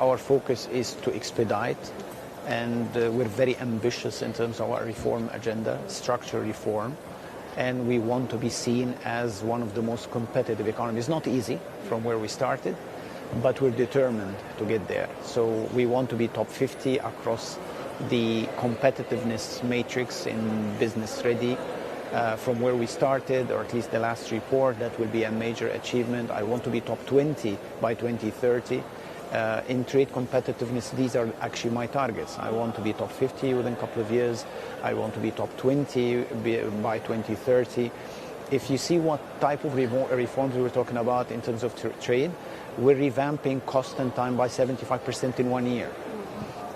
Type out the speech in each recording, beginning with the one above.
our focus is to expedite, and we're very ambitious in terms of our reform agenda, structural reform, and we want to be seen as one of the most competitive economies. Not easy from where we started, but we're determined to get there. So we want to be top 50 across the competitiveness matrix in business ready. From where we started, or at least the last report, that will be a major achievement. I want to be top 20 by 2030. In trade competitiveness, these are actually my targets. I want to be top 50 within a couple of years. I want to be top 20 by 2030. If you see what type of reforms we were talking about in terms of trade, we're revamping cost and time by 75% in 1 year.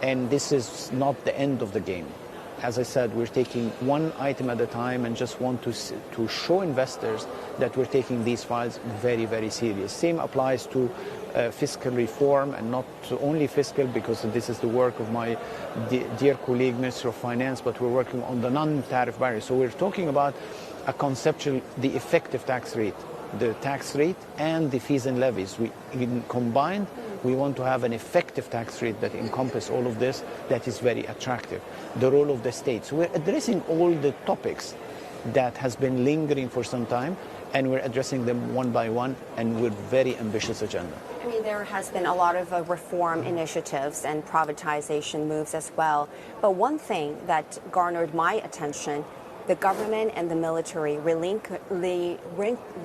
And this is not the end of the game. As I said, we're taking one item at a time and just want to show investors that we're taking these files very, very serious. Same applies to fiscal reform, and not only fiscal, because this is the work of my dear colleague, Minister of Finance, but we're working on the non-tariff barriers. So we're talking about a conceptual, the effective tax rate, the tax rate and the fees and levies. Combined, we want to have an effective tax rate that encompasses all of this, that is very attractive. The role of the state. So we're addressing all the topics that has been lingering for some time, and we're addressing them one by one, and with very ambitious agenda. I mean, there has been a lot of reform initiatives and privatization moves as well. But one thing that garnered my attention, the government and the military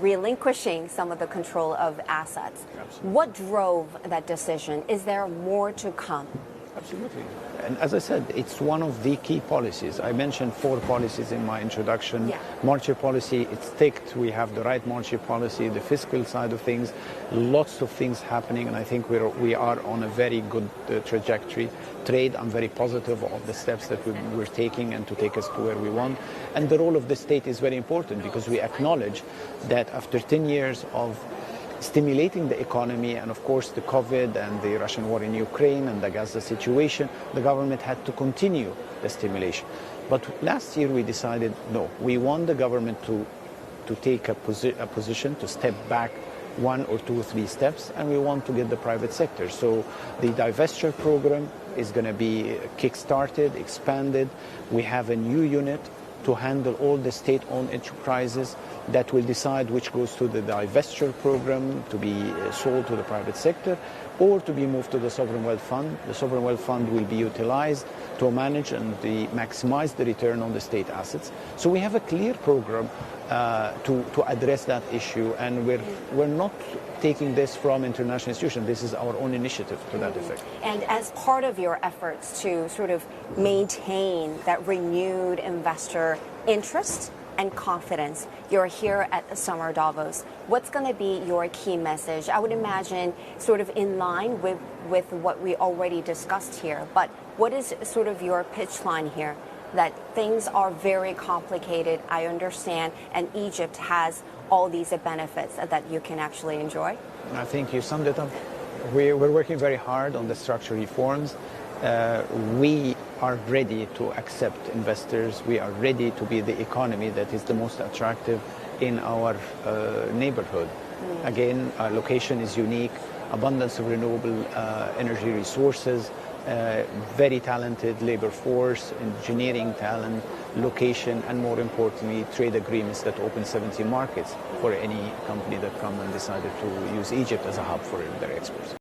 relinquishing some of the control of assets. Absolutely. What drove that decision? Is there more to come? Absolutely. And as I said, it's one of the key policies. I mentioned 4 policies in my introduction. Yeah. Monetary policy, it's ticked. We have the right monetary policy, the fiscal side of things, lots of things happening, and I think we are on a very good trajectory. Trade, I'm very positive of the steps that we're taking and to take us to where we want. And the role of the state is very important, because we acknowledge that after 10 years of stimulating the economy, and of course the COVID and the Russian war in Ukraine and the Gaza situation, the government had to continue the stimulation. But last year we decided, no, we want the government to take a position, to step back 1 or 2 or 3 steps, and we want to get the private sector. So the divestiture program is going to be kick-started, expanded. We have a new unit to handle all the state-owned enterprises that will decide which goes to the divestiture program to be sold to the private sector, or to be moved to the Sovereign Wealth Fund. The Sovereign Wealth Fund will be utilized to manage and maximize the return on the state assets. So we have a clear program to address that issue, and we're not taking this from international institutions. This is our own initiative to that effect. And as part of your efforts to sort of maintain that renewed investor interest and confidence, you're here at Summer Davos. What's going to be your key message? I would imagine sort of in line with what we already discussed here, but what is sort of your pitch line here? That things are very complicated, I understand, and Egypt has all these benefits that you can actually enjoy? I think you summed it up. We're working very hard on the structural reforms. We are ready to accept investors. We are ready to be the economy that is the most attractive in our neighborhood. Again, our location is unique, abundance of renewable energy resources, very talented labor force, engineering talent, location, and more importantly, trade agreements that open 70 markets for any company that come and decided to use Egypt as a hub for their exports.